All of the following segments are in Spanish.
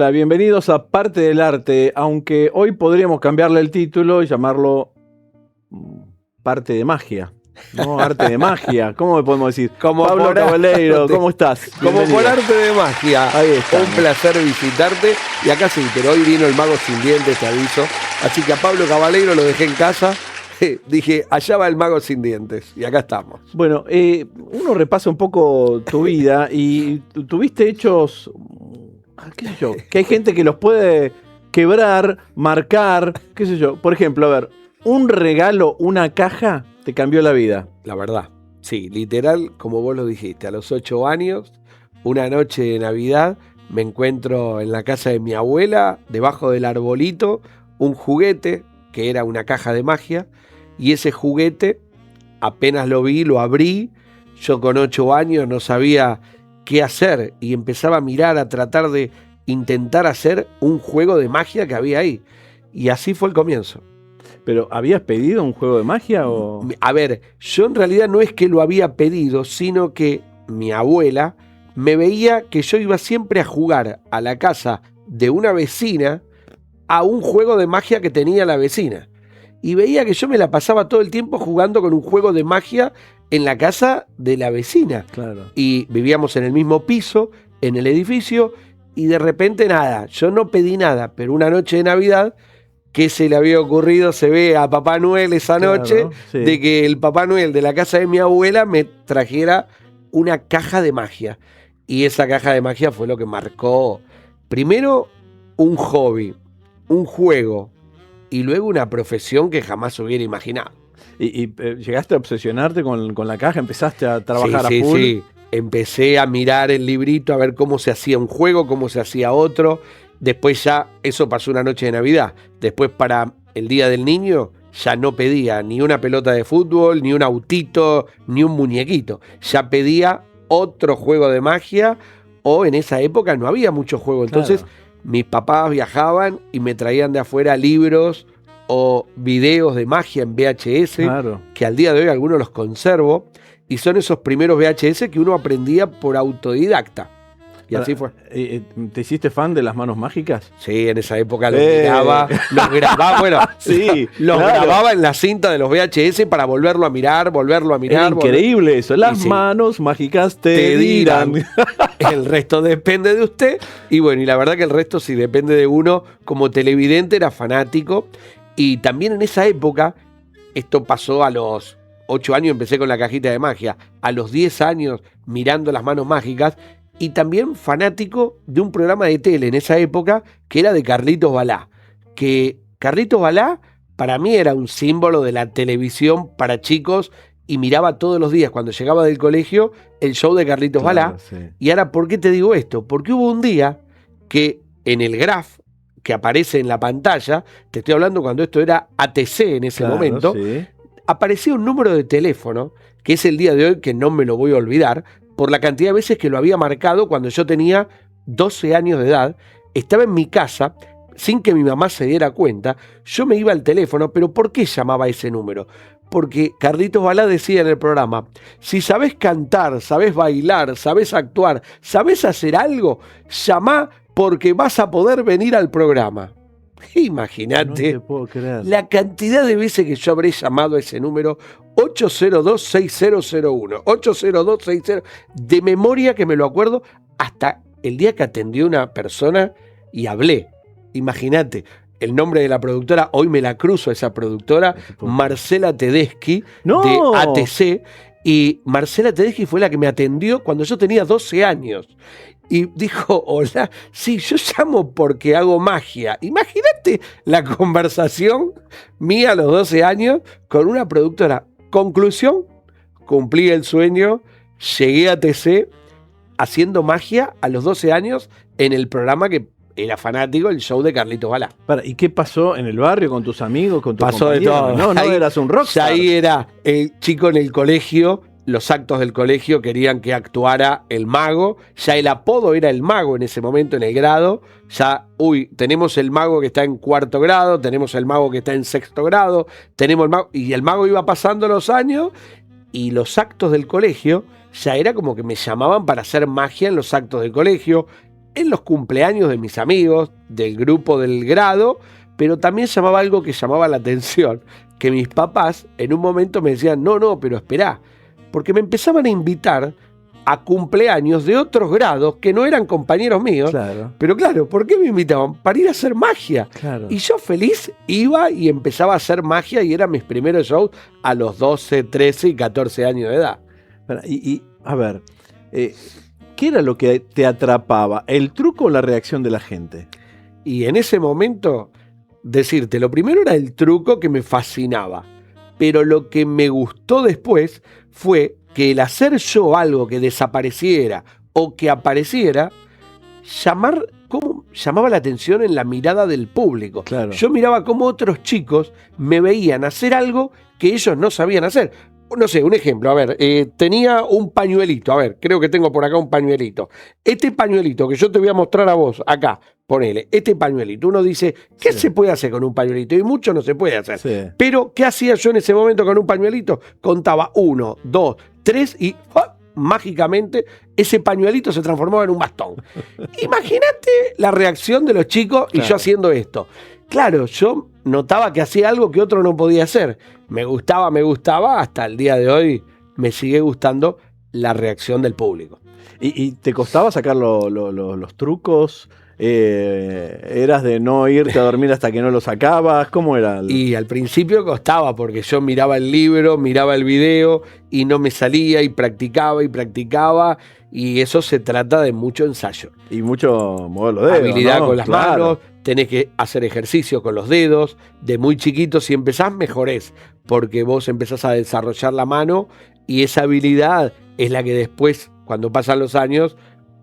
Hola, bienvenidos a Parte del Arte, aunque hoy podríamos cambiarle el título y llamarlo Parte de Magia, ¿no? Arte de Magia, ¿cómo podemos decir? Como Pablo Cabaleiro, ¿cómo estás? Como Bienvenido. por arte de magia. Ahí estamos. Un placer visitarte. Y acá sí, pero hoy vino el mago sin dientes, te aviso. Así que a Pablo Cabaleiro lo dejé en casa. Dije, allá va el mago sin dientes. Y acá estamos. Bueno, uno repasa un poco tu vida y tuviste hechos, qué sé yo, que hay gente que los puede quebrar, marcar, qué sé yo. Por ejemplo, a ver, un regalo, una caja, te cambió la vida. La verdad. Sí, literal, como vos lo dijiste, a los 8 años, una noche de Navidad, me encuentro en la casa de mi abuela, debajo del arbolito, un juguete que era una caja de magia. Y ese juguete, apenas lo vi, lo abrí. Yo con 8 años no sabía qué hacer y empezaba a mirar, a tratar de intentar hacer un juego de magia que había ahí. Y así fue el comienzo. ¿Pero habías pedido un juego de magia o...? A ver, yo en realidad no es que lo había pedido, sino que mi abuela me veía que yo iba siempre a jugar a la casa de una vecina a un juego de magia que tenía la vecina. Y veía que yo me la pasaba todo el tiempo jugando con un juego de magia en la casa de la vecina. Claro. Y vivíamos en el mismo piso, en el edificio, y de repente nada, yo no pedí nada, pero una noche de Navidad, ¿qué se le había ocurrido? Se ve a Papá Noel esa noche, Claro, sí. de que el Papá Noel de la casa de mi abuela me trajera una caja de magia. Y esa caja de magia fue lo que marcó, primero, un hobby, un juego, y luego una profesión que jamás hubiera imaginado. ¿Y llegaste a obsesionarte con la caja? ¿Empezaste a trabajar Sí, a full? sí. Empecé a mirar el librito, a ver cómo se hacía un juego, cómo se hacía otro. Después ya, eso pasó una noche de Navidad. Después para el Día del Niño ya no pedía ni una pelota de fútbol, ni un autito, ni un muñequito. Ya pedía otro juego de magia, o en esa época no había mucho juego. Entonces mis papás viajaban y me traían de afuera libros o videos de magia en VHS, Claro. que al día de hoy algunos los conservo, y son esos primeros VHS que uno aprendía por autodidacta. Y así fue. ¿Te hiciste fan de las manos mágicas? Sí, en esa época los miraba, los grababa, bueno, Sí, los claro. grababa en la cinta de los VHS para volverlo a mirar. Era increíble eso. Las Y sí, manos mágicas te te dirán. dirán. El resto depende de usted. Y bueno, y la verdad que el resto sí depende de uno. Como televidente era fanático. Y también en esa época, esto pasó a los 8 años, empecé con la cajita de magia. A los 10 años mirando las manos mágicas. Y también fanático de un programa de tele en esa época que era de Carlitos Balá. Que Carlitos Balá para mí era un símbolo de la televisión para chicos, y miraba todos los días cuando llegaba del colegio el show de Carlitos Balá. Sí. Y ahora, ¿por qué te digo esto? Porque hubo un día que en el graph que aparece en la pantalla, te estoy hablando cuando esto era ATC en ese momento, Sí. aparecía un número de teléfono, que es el día de hoy que no me lo voy a olvidar, por la cantidad de veces que lo había marcado cuando yo tenía 12 años de edad. Estaba en mi casa, sin que mi mamá se diera cuenta, yo me iba al teléfono, pero ¿por qué llamaba ese número? Porque Carlitos Balá decía en el programa, si sabés cantar, sabés bailar, sabés actuar, sabés hacer algo, llamá porque vas a poder venir al programa. No Imagínate te puedo creer. la cantidad de veces que yo habré llamado a ese número, 802-6001, 802-60, de memoria que me lo acuerdo, hasta el día que atendió una persona y hablé. Imagínate, el nombre de la productora, hoy me la cruzo esa productora, Marcela Tedeschi, ¡No! de ATC, y Marcela Tedeschi fue la que me atendió cuando yo tenía 12 años. Y dijo, hola, sí, yo llamo porque hago magia. Imagínate la conversación mía a los 12 años con una productora. Conclusión, cumplí el sueño, llegué a TC haciendo magia a los 12 años en el programa que era fanático, el show de Carlitos Balá. ¿Y qué pasó en el barrio con tus amigos, con tus Pasó de compañeros? todo. No Ahí- eras un rockstar. Ya ahí era el chico en el colegio. Los actos del colegio querían que actuara el mago. Ya el apodo era el mago en ese momento en el grado. Ya, tenemos el mago que está en 4º grado, tenemos el mago que está en 6º grado, tenemos el mago. Y el mago iba pasando los años, y los actos del colegio ya era como que me llamaban para hacer magia en los actos del colegio. en los cumpleaños de mis amigos, del grupo del grado, pero también llamaba algo que llamaba la atención, que mis papás en un momento me decían, no, pero esperá, porque me empezaban a invitar a cumpleaños de otros grados que no eran compañeros míos. Claro. Pero claro, ¿por qué me invitaban? Para ir a hacer magia. Claro. Y yo feliz iba y empezaba a hacer magia y eran mis primeros shows a los 12, 13 y 14 años de edad. Y a ver, ¿qué era lo que te atrapaba? ¿El truco o la reacción de la gente? Y en ese momento, decirte, lo primero era el truco que me fascinaba. Pero lo que me gustó después fue que el hacer yo algo que desapareciera o que apareciera, llamaba la atención en la mirada del público. Claro. Yo miraba cómo otros chicos me veían hacer algo que ellos no sabían hacer. No sé, un ejemplo, a ver, tenía un pañuelito, a ver, creo que tengo por acá un pañuelito. Este pañuelito que yo te voy a mostrar a vos, acá, ponele, este pañuelito. Uno dice, ¿qué se puede hacer con un pañuelito? Y mucho no se puede hacer. Sí. Pero, ¿qué hacía yo en ese momento con un pañuelito? Contaba 1, 2, 3 y mágicamente ese pañuelito se transformaba en un bastón. Imagínate la reacción de los chicos y yo haciendo esto. Claro, yo notaba que hacía algo que otro no podía hacer. Me gustaba, hasta el día de hoy me sigue gustando la reacción del público. ¿Y te costaba sacar los trucos? ¿Eras de no irte a dormir hasta que no lo sacabas? ¿Cómo era? Y al principio costaba porque yo miraba el libro, miraba el video y no me salía y practicaba y eso se trata de mucho ensayo. Y mucho mover los dedos, habilidad, ¿no? Con las Claro. manos, tenés que hacer ejercicio con los dedos, de muy chiquito, si empezás mejorés, porque vos empezás a desarrollar la mano y esa habilidad es la que después, cuando pasan los años,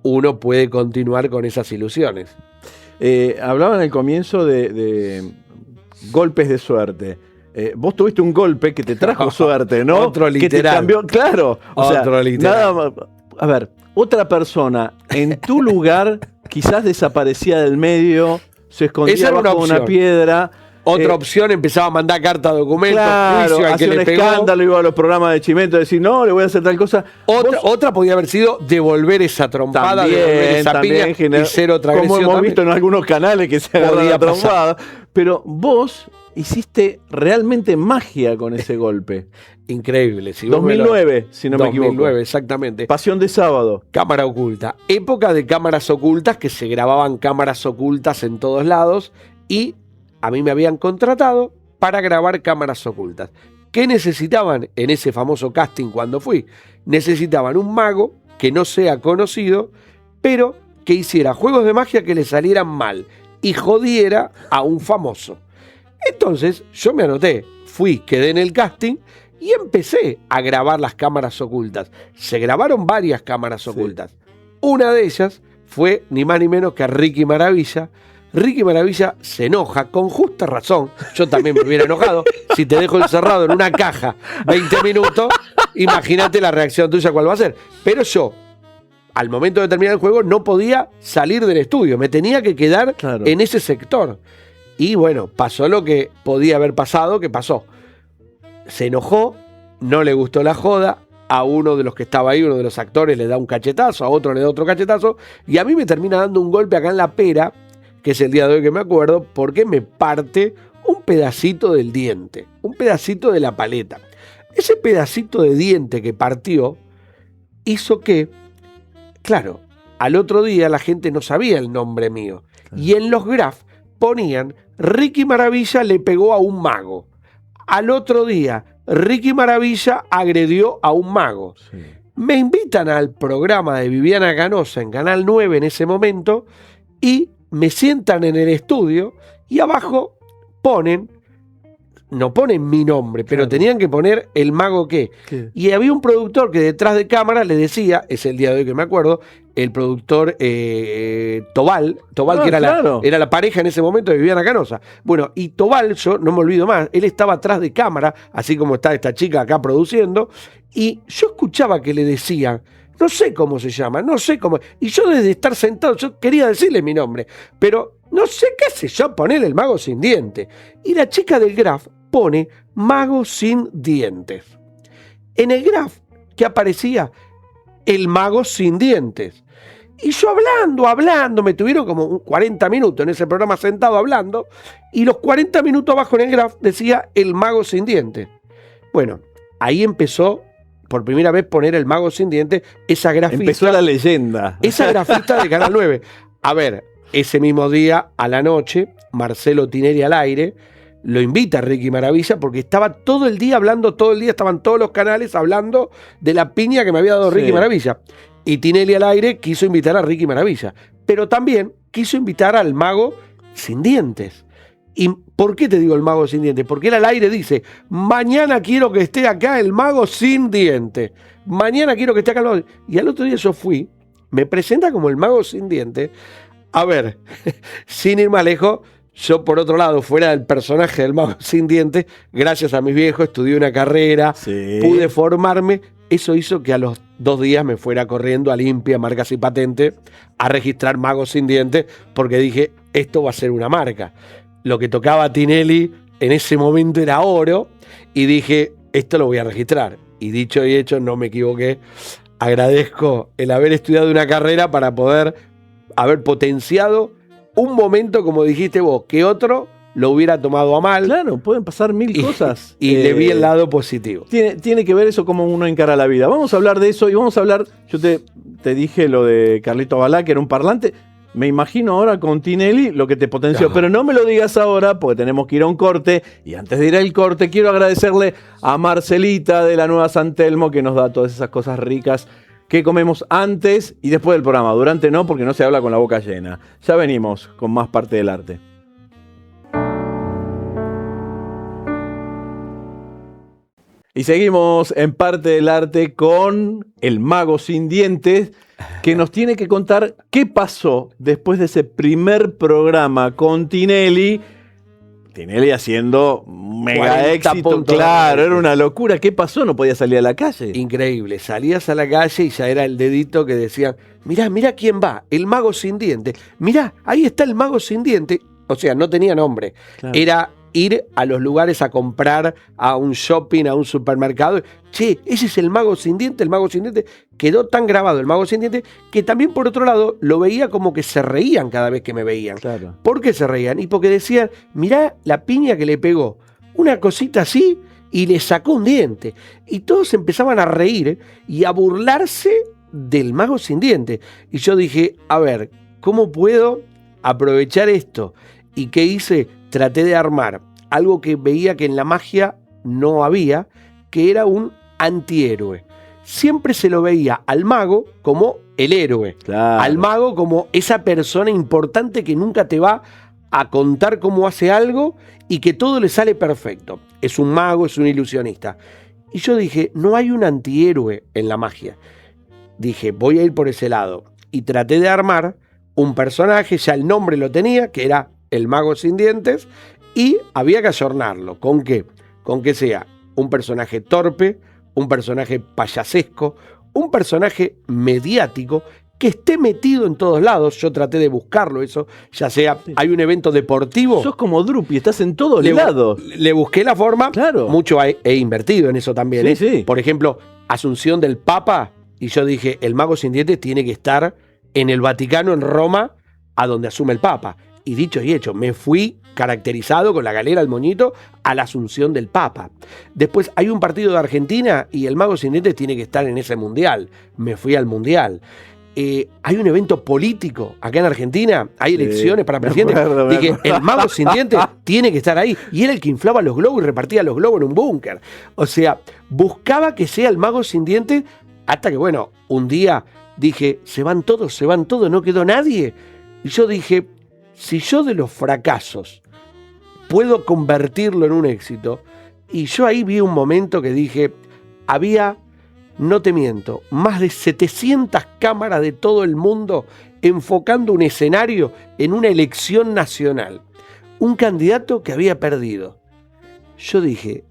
uno puede continuar con esas ilusiones. Hablaba en el comienzo de golpes de suerte. Vos tuviste un golpe que te trajo suerte, ¿no? Otro Que te literal. cambió, claro. Otro literal. Nada más. A ver, otra persona en tu lugar quizás desaparecía del medio, se escondía Esa era una bajo una opción. piedra. Otra opción, empezaba a mandar carta de documentos, Claro, juicio al que hacía un le pegó. escándalo, iba a los programas de Chimento a decir, no, le voy a hacer tal cosa. Otra podía haber sido devolver esa trompada, devolver esa piña y ser otra como agresión hemos también. visto en algunos canales que se agarran Podía la trombada. Pero vos hiciste realmente magia con ese golpe. Increíble. Si vos 2009, si no me equivoco. 2009, exactamente. Pasión de sábado. Cámara oculta. Época de cámaras ocultas, que se grababan cámaras ocultas en todos lados y a mí me habían contratado para grabar cámaras ocultas. ¿Qué necesitaban en ese famoso casting cuando fui? Necesitaban un mago que no sea conocido, pero que hiciera juegos de magia que le salieran mal y jodiera a un famoso. Entonces yo me anoté, quedé en el casting y empecé a grabar las cámaras ocultas. Se grabaron varias cámaras ocultas. Una de ellas fue ni más ni menos que Ricky Maravilla. Ricky Maravilla se enoja, con justa razón. Yo también me hubiera enojado. Si te dejo encerrado en una caja 20 minutos, imagínate la reacción tuya cuál va a ser. Pero yo, al momento de terminar el juego, no podía salir del estudio. Me tenía que quedar en ese sector. Y bueno, pasó lo que podía haber pasado, que pasó. Se enojó, no le gustó la joda. A uno de los que estaba ahí, uno de los actores, le da un cachetazo, a otro le da otro cachetazo. Y a mí me termina dando un golpe acá en la pera, que es el día de hoy que me acuerdo, porque me parte un pedacito del diente, un pedacito de la paleta. Ese pedacito de diente que partió hizo que, claro, al otro día la gente no sabía el nombre mío. Y en los graph ponían, Ricky Maravilla le pegó a un mago. Al otro día, Ricky Maravilla agredió a un mago. Sí. Me invitan al programa de Viviana Canosa en Canal 9 en ese momento y me sientan en el estudio y abajo no ponen mi nombre, pero tenían que poner el mago ¿Qué? Y había un productor que detrás de cámara le decía, es el día de hoy que me acuerdo, el productor Tobal que era la pareja en ese momento de Viviana Canosa. Bueno, y Tobal, yo no me olvido más, él estaba atrás de cámara, así como está esta chica acá produciendo, y yo escuchaba que le decían, no sé cómo se llama, no sé cómo. Y yo desde estar sentado, yo quería decirle mi nombre, pero no sé qué sé yo, ponerle el mago sin diente. Y la chica del graph pone mago sin dientes. En el graph que aparecía el mago sin dientes. Y yo hablando, me tuvieron como 40 minutos en ese programa sentado hablando, y los 40 minutos abajo en el graph decía el mago sin diente. Bueno, ahí empezó por primera vez poner el mago sin diente, esa grafista. Empezó la leyenda. Esa grafista de Canal 9. A ver, ese mismo día, a la noche, Marcelo Tinelli al aire, lo invita a Ricky Maravilla porque estaba todo el día hablando, todo el día estaban todos los canales hablando de la piña que me había dado Ricky Maravilla. Y Tinelli al aire quiso invitar a Ricky Maravilla, pero también quiso invitar al mago sin dientes. ¿Y por qué te digo el mago sin dientes? Porque él al aire dice, mañana quiero que esté acá el mago sin dientes. Mañana quiero que esté acá el mago. Y al otro día yo fui, me presenta como el mago sin dientes. A ver, sin ir más lejos, yo por otro lado, fuera del personaje del mago sin dientes, gracias a mis viejos, estudié una carrera, pude formarme. Eso hizo que a los 2 días me fuera corriendo a Limpia, Marcas y Patentes, a registrar magos sin dientes, porque dije, esto va a ser una marca. Lo que tocaba a Tinelli en ese momento era oro, y dije, esto lo voy a registrar. Y dicho y hecho, no me equivoqué. Agradezco el haber estudiado una carrera para poder haber potenciado un momento, como dijiste vos, que otro lo hubiera tomado a mal. Claro, pueden pasar mil cosas. Y le vi el lado positivo. Tiene que ver eso cómo uno encara la vida. Vamos a hablar de eso y vamos a hablar, yo te dije lo de Carlito Balá, que era un parlante. Me imagino ahora con Tinelli lo que te potenció, pero no me lo digas ahora porque tenemos que ir a un corte. Y antes de ir al corte quiero agradecerle a Marcelita de la Nueva San Telmo que nos da todas esas cosas ricas que comemos antes y después del programa. Durante no, porque no se habla con la boca llena. Ya venimos con más Parte del Arte. Y seguimos en Parte del Arte con el mago sin dientes, que nos tiene que contar qué pasó después de ese primer programa con Tinelli. Tinelli haciendo mega éxito, claro, era una locura. ¿Qué pasó? ¿No podía salir a la calle? Increíble, salías a la calle y ya era el dedito que decían, mirá quién va, el mago sin dientes. Mirá, ahí está el mago sin dientes. O sea, no tenía nombre. Claro. Era ir a los lugares a comprar, a un shopping, a un supermercado. Che, ese es el mago sin dientes, el mago sin dientes. Quedó tan grabado el mago sin dientes que también por otro lado lo veía como que se reían cada vez que me veían. Claro. ¿Por qué se reían? Y porque decían, mirá la piña que le pegó. Una cosita así y le sacó un diente. Y todos empezaban a reír y a burlarse del mago sin dientes. Y yo dije, a ver, ¿cómo puedo aprovechar esto? ¿Y qué hice? Traté de armar algo que veía que en la magia no había, que era un antihéroe. Siempre se lo veía al mago como el héroe, claro, al mago como esa persona importante que nunca te va a contar cómo hace algo y que todo le sale perfecto. Es un mago, es un ilusionista. Y yo dije, no hay un antihéroe en la magia. Dije, voy a ir por ese lado. Y traté de armar un personaje, ya el nombre lo tenía, que era el mago sin dientes, y había que ayornarlo. ¿Con qué? Con que sea un personaje torpe, un personaje payasesco, un personaje mediático, que esté metido en todos lados. Yo traté de buscarlo eso, ya sea, hay un evento deportivo. Sos como Drupi, estás en todos lados. Le busqué la forma, claro. Mucho he invertido en eso también. Sí, sí. Por ejemplo, Asunción del Papa, y yo dije, el mago sin dientes tiene que estar en el Vaticano, en Roma, a donde asume el Papa. Y dicho y hecho, me fui caracterizado con la galera al moñito a la Asunción del Papa. Después hay un partido de Argentina y el mago sin dientes tiene que estar en ese mundial. Me fui al mundial. Hay un evento político acá en Argentina, hay elecciones para presidente. Dije, el mago sin dientes tiene que estar ahí. Y era el que inflaba los globos y repartía los globos en un búnker. O sea, buscaba que sea el mago sin dientes hasta que, bueno, un día dije, se van todos, no quedó nadie. Y yo dije, si yo de los fracasos puedo convertirlo en un éxito, y yo ahí vi un momento que dije, había, no te miento, más de 700 cámaras de todo el mundo enfocando un escenario en una elección nacional. Un candidato que había perdido. Yo dije,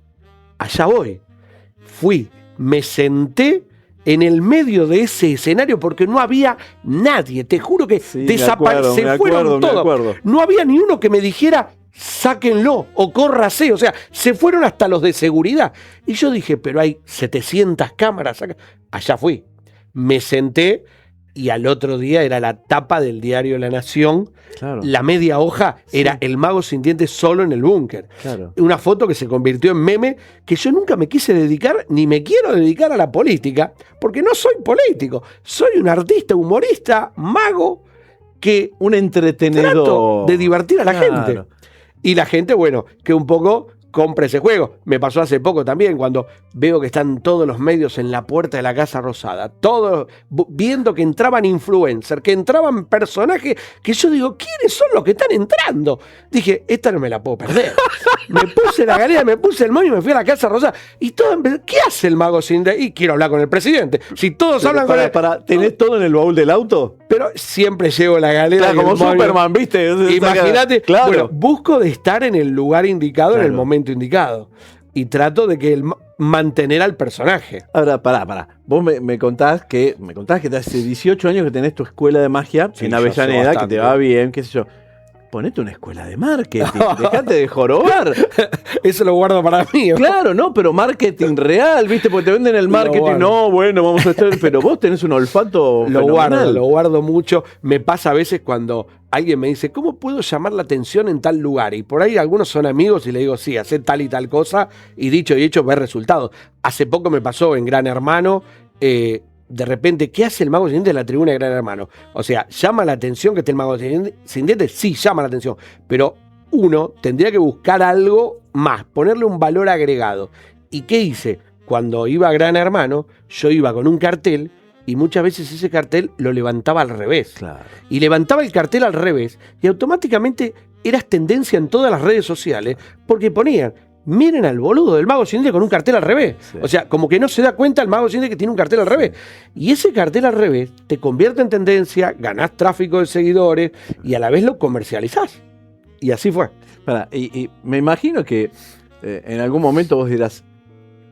allá voy. Fui, me senté en el medio de ese escenario porque no había nadie. Te juro que se fueron todos. No había ni uno que me dijera, sáquenlo o córrase. O sea, se fueron hasta los de seguridad. Y yo dije, pero hay 700 cámaras acá. Allá fui. Me senté, y al otro día era la tapa del diario La Nación. Claro. La media hoja era el mago sin dientes solo en el búnker. Claro. Una foto que se convirtió en meme, que yo nunca me quise dedicar, ni me quiero dedicar a la política, porque no soy político. Soy un artista, humorista, mago, que Un entretenedor. trato de divertir a la gente. Y la gente, bueno, que un poco compra ese juego. Me pasó hace poco también, cuando veo que están todos los medios en la puerta de la Casa Rosada, todos viendo que entraban influencers, que entraban personajes, que yo digo, ¿quiénes son los que están entrando? Dije, esta no me la puedo perder. Me puse la galera, me puse el moño y me fui a la Casa Rosada. Y todo, ¿qué hace el mago sin dientes? Y quiero hablar con el presidente. Si todos Pero hablan con él. ¿Tenés todo en el baúl del auto? Pero siempre llevo la galera. Claro, y el como moño. Superman, ¿viste? Imagínate, Claro. bueno, busco de estar en el lugar indicado, en el Claro. momento indicado. Y trato de que mantener al personaje. Ahora, pará. Vos me contás que hace 18 años que tenés tu escuela de magia Sí, en yo sé Avellaneda, que bastante. te va bien, qué sé yo. Ponete una escuela de marketing, dejate de jorobar. Eso lo guardo para mí. ¿no? Claro, no, pero marketing real, ¿viste? Porque te venden el marketing, guardo. no, bueno, vamos a estar. Pero vos tenés un olfato Lo guardo mucho. Me pasa a veces cuando alguien me dice, ¿cómo puedo llamar la atención en tal lugar? Y por ahí algunos son amigos y le digo, sí, hacer tal y tal cosa. Y dicho y hecho, ver resultados. Hace poco me pasó en Gran Hermano. De repente, ¿qué hace el mago sin dientes en la tribuna de Gran Hermano? O sea, ¿llama la atención que esté el mago sin dientes? Sí, llama la atención. Pero uno tendría que buscar algo más, ponerle un valor agregado. ¿Y qué hice? Cuando iba a Gran Hermano, yo iba con un cartel y muchas veces ese cartel lo levantaba al revés. Claro. Y levantaba el cartel al revés y automáticamente eras tendencia en todas las redes sociales porque ponían, miren al boludo del mago sin dientes con un cartel al revés. Sí. O sea, como que no se da cuenta el mago sin dientes que tiene un cartel al revés. Y ese cartel al revés te convierte en tendencia, ganás tráfico de seguidores y a la vez lo comercializás. Y así fue. Pará, y me imagino que en algún momento vos dirás,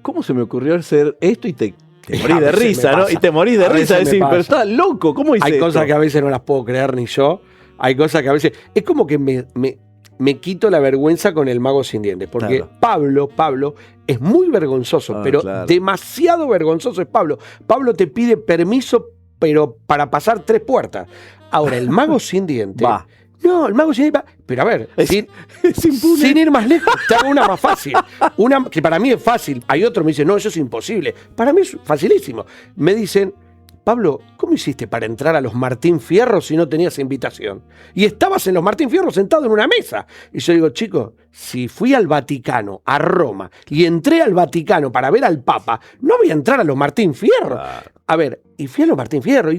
¿cómo se me ocurrió hacer esto? Y te morís A de veces risa, me ¿no? pasa. Y te morís de A risa, veces me decís, pero pasa. estás loco, ¿cómo hice Hay esto? cosas que a veces no las puedo creer ni yo. Hay cosas que a veces... Es como que me quito la vergüenza con el mago sin dientes. Porque Claro. Pablo es muy vergonzoso, pero claro. demasiado vergonzoso es Pablo. Pablo te pide permiso, pero para pasar 3 puertas. Ahora, el mago sin dientes... Va. No, el mago sin dientes... Pero a ver, Es impune. sin ir más lejos, te hago una más fácil. Una que para mí es fácil. Hay otro que me dice, no, eso es imposible. Para mí es facilísimo. Me dicen, Pablo, ¿cómo hiciste para entrar a los Martín Fierro si no tenías invitación? Y estabas en los Martín Fierro sentado en una mesa. Y yo digo, chicos, si fui al Vaticano, a Roma, y entré al Vaticano para ver al Papa, no voy a entrar a los Martín Fierro. Claro. A ver, y fui a los Martín Fierro,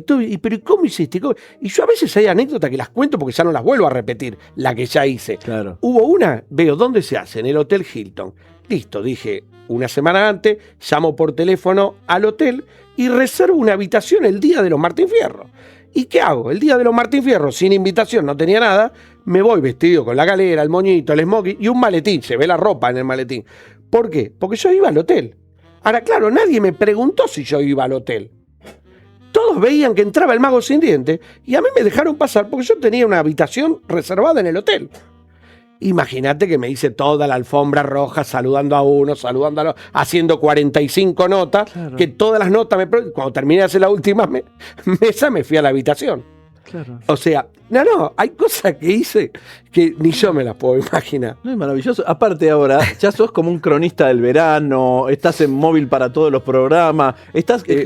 pero ¿y cómo hiciste? Y yo a veces hay anécdotas que las cuento porque ya no las vuelvo a repetir, la que ya hice. Claro. Hubo una, veo dónde se hace, en el Hotel Hilton. Listo, dije, una semana antes, llamo por teléfono al hotel y reservo una habitación el día de los Martín Fierro. ¿Y qué hago? El día de los Martín Fierro, sin invitación, no tenía nada, me voy vestido con la galera, el moñito, el smoking y un maletín, se ve la ropa en el maletín. ¿Por qué? Porque yo iba al hotel. Ahora, claro, nadie me preguntó si yo iba al hotel. Todos veían que entraba el mago sin dientes y a mí me dejaron pasar porque yo tenía una habitación reservada en el hotel. Imagínate que me hice toda la alfombra roja saludando a uno, saludando a otro, haciendo 45 notas, Claro. que todas las notas, cuando terminé de hacer la última mesa, me fui a la habitación. Claro. O sea, no, hay cosas que hice que ni yo me las puedo imaginar. No, es maravilloso. Aparte ahora, ya sos como un cronista del verano, estás en móvil para todos los programas,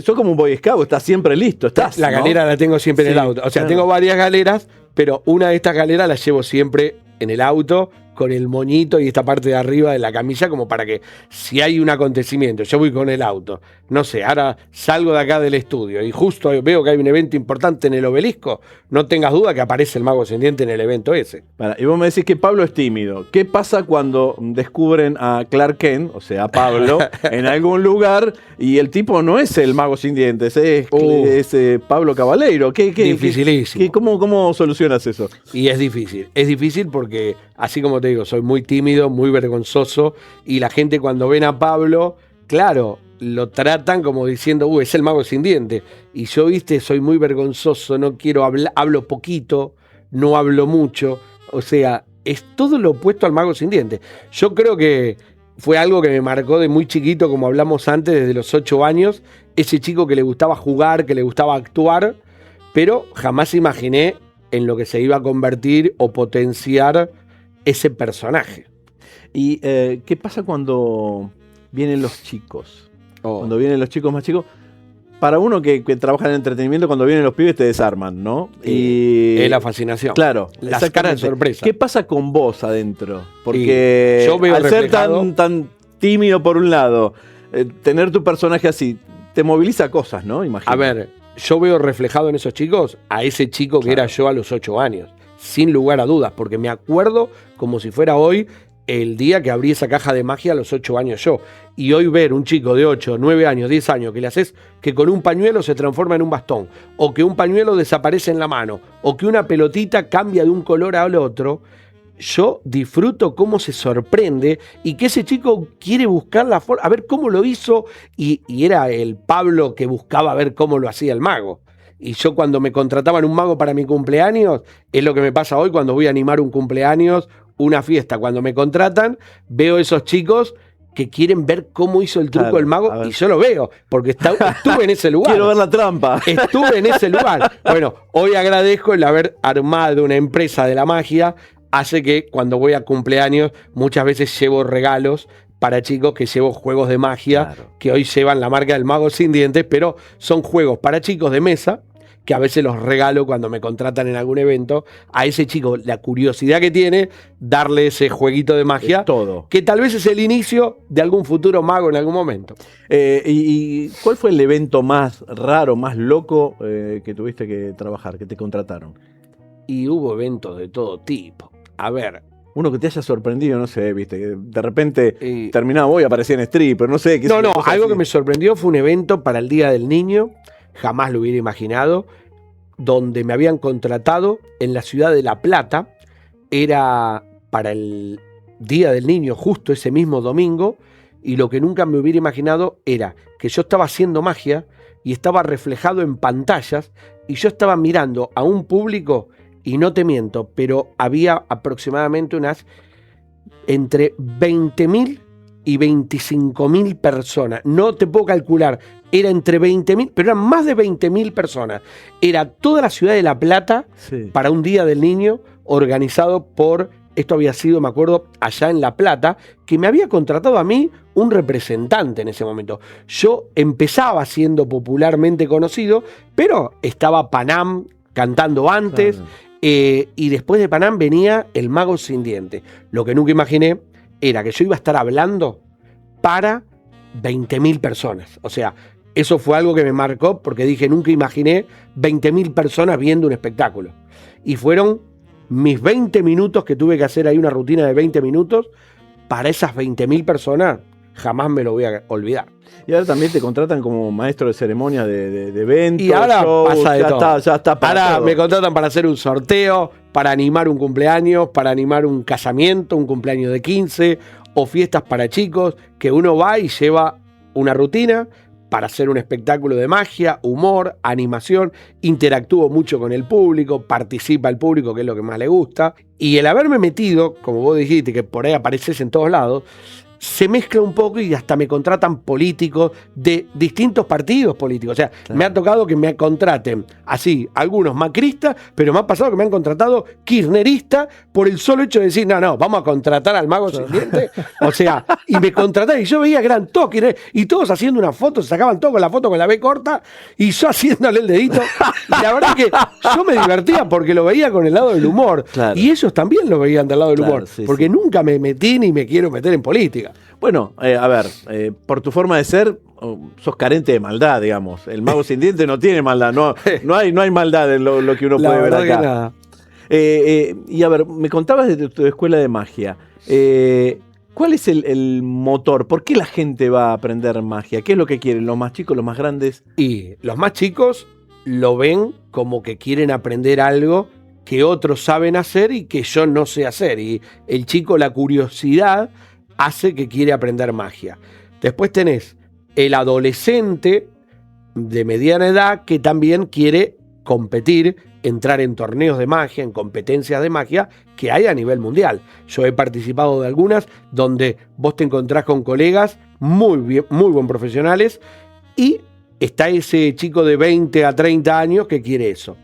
sos como un boy scout, estás siempre listo. La ¿no? galera la tengo siempre en Sí, el auto. O sea, claro. tengo varias galeras, pero una de estas galeras la llevo siempre en el auto con el moñito y esta parte de arriba de la camisa como para que si hay un acontecimiento, yo voy con el auto, no sé, ahora salgo de acá del estudio y justo veo que hay un evento importante en el Obelisco, no tengas duda que aparece el mago sin dientes en el evento ese. Y vos me decís que Pablo es tímido. ¿Qué pasa cuando descubren a Clark Kent, o sea, a Pablo, en algún lugar y el tipo no es el mago sin dientes, es Pablo Cabaleiro? Dificilísimo. ¿Cómo solucionas eso? Y es difícil porque, así como te digo, soy muy tímido, muy vergonzoso, y la gente cuando ven a Pablo, claro, lo tratan como diciendo, es el mago sin dientes. Y yo, viste, soy muy vergonzoso, no quiero hablar, hablo poquito, no hablo mucho, o sea, es todo lo opuesto al mago sin dientes. Yo creo que fue algo que me marcó de muy chiquito, como hablamos antes, desde los 8 años, ese chico que le gustaba jugar, que le gustaba actuar, pero jamás imaginé en lo que se iba a convertir o potenciar ese personaje. ¿Y qué pasa cuando vienen los chicos? Oh. Cuando vienen los chicos más chicos. Para uno que trabaja en el entretenimiento, cuando vienen los pibes te desarman, ¿no? Y es la fascinación. Claro, las caras de sorpresa. ¿Qué pasa con vos adentro? Porque yo veo al ser tan tímido por un lado, tener tu personaje así, te moviliza cosas, ¿no? Imagino. A ver, yo veo reflejado en esos chicos a ese chico que era yo a los 8 años, sin lugar a dudas, porque me acuerdo como si fuera hoy el día que abrí esa caja de magia a los 8 años yo. Y hoy ver un chico de 8, 9 años, 10 años que le haces que con un pañuelo se transforma en un bastón, o que un pañuelo desaparece en la mano, o que una pelotita cambia de un color al otro, yo disfruto cómo se sorprende y que ese chico quiere buscar la forma, a ver cómo lo hizo, y era el Pablo que buscaba ver cómo lo hacía el mago. Y yo cuando me contrataban un mago para mi cumpleaños, es lo que me pasa hoy cuando voy a animar un cumpleaños, una fiesta. Cuando me contratan, veo esos chicos que quieren ver cómo hizo el truco el mago, y yo lo veo, porque estuve en ese lugar. Quiero ver la trampa. Estuve en ese lugar. Bueno, hoy agradezco el haber armado una empresa de la magia, hace que cuando voy a cumpleaños muchas veces llevo regalos para chicos, que llevo juegos de magia, que hoy llevan la marca del Mago Sin Dientes, pero son juegos para chicos de mesa, que a veces los regalo cuando me contratan en algún evento. A ese chico, la curiosidad que tiene, darle ese jueguito de magia, todo, que tal vez es el inicio de algún futuro mago en algún momento. ¿Y cuál fue el evento más raro, más loco que tuviste que trabajar, que te contrataron? Y hubo eventos de todo tipo. A ver, uno que te haya sorprendido, no sé, viste, que de repente terminaba vos y aparecía en stripper, no sé. No, algo que me sorprendió fue un evento para el Día del Niño, jamás lo hubiera imaginado, donde me habían contratado en la ciudad de La Plata, era para el Día del Niño, justo ese mismo domingo, y lo que nunca me hubiera imaginado era que yo estaba haciendo magia y estaba reflejado en pantallas, y yo estaba mirando a un público, y no te miento, pero había aproximadamente unas entre 20.000 y 25.000 personas. No te puedo calcular, era entre 20.000, pero eran más de 20.000 personas. Era toda la ciudad de La Plata para un Día del Niño organizado por, esto había sido, me acuerdo, allá en La Plata, que me había contratado a mí un representante en ese momento. Yo empezaba siendo popularmente conocido, pero estaba Panam cantando antes. Claro. Y después de Panam venía el Mago Sin Dientes. Lo que nunca imaginé era que yo iba a estar hablando para 20.000 personas. O sea, eso fue algo que me marcó, porque dije, nunca imaginé 20.000 personas viendo un espectáculo. Y fueron mis 20 minutos que tuve que hacer ahí, una rutina de 20 minutos, para esas 20.000 personas, jamás me lo voy a olvidar. Y ahora también te contratan como maestro de ceremonia de eventos. Y ahora shows, pasa de todo. Ya está para ahora todo. Me contratan para hacer un sorteo, para animar un cumpleaños, para animar un casamiento, un cumpleaños de 15 o fiestas para chicos, que uno va y lleva una rutina para hacer un espectáculo de magia, humor, animación, interactúo mucho con el público, participa el público, que es lo que más le gusta. Y el haberme metido, como vos dijiste, que por ahí apareces en todos lados, se mezcla un poco y hasta me contratan políticos de distintos partidos políticos. O sea, me ha tocado que me contraten así, algunos macristas, pero me ha pasado que me han contratado kirchneristas por el solo hecho de decir, no, vamos a contratar al Mago Sin Dientes. O sea, y me contrataron y yo veía que eran todos kirchneristas, y todos haciendo una foto, se sacaban todos con la foto con la B corta y yo haciéndole el dedito. Y la verdad que yo me divertía porque lo veía con el lado del humor. Claro. Y ellos también lo veían del lado del humor, porque nunca me metí ni me quiero meter en política. Bueno, a ver, por tu forma de ser, sos carente de maldad, digamos. El Mago Sin Dientes no tiene maldad, no hay maldad en lo que uno puede ver acá. Que nada. Y a ver, me contabas de tu escuela de magia. ¿Cuál es el motor? ¿Por qué la gente va a aprender magia? ¿Qué es lo que quieren? ¿Los más chicos, los más grandes? Y los más chicos lo ven como que quieren aprender algo que otros saben hacer y que yo no sé hacer. Y el chico, la curiosidad hace que quiere aprender magia. Después tenés el adolescente de mediana edad que también quiere competir, entrar en torneos de magia, en competencias de magia que hay a nivel mundial. Yo he participado de algunas donde vos te encontrás con colegas muy buen profesionales y está ese chico de 20 a 30 años que quiere eso.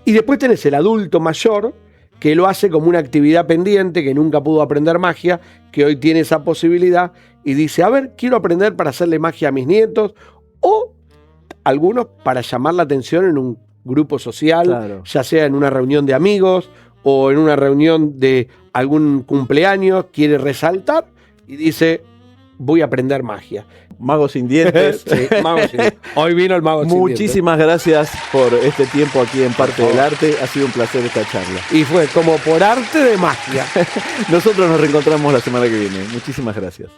Y después tenés el adulto mayor que lo hace como una actividad pendiente, que nunca pudo aprender magia, que hoy tiene esa posibilidad y dice, a ver, quiero aprender para hacerle magia a mis nietos, o algunos para llamar la atención en un grupo social, Claro. ya sea en una reunión de amigos o en una reunión de algún cumpleaños, quiere resaltar y dice, voy a aprender magia. Mago sin dientes. Sí, mago sin dientes. Hoy vino el mago sin dientes. Muchísimas gracias por este tiempo aquí en Parte del Arte. Ha sido un placer esta charla. Y fue como por arte de magia. Nosotros nos reencontramos la semana que viene. Muchísimas gracias.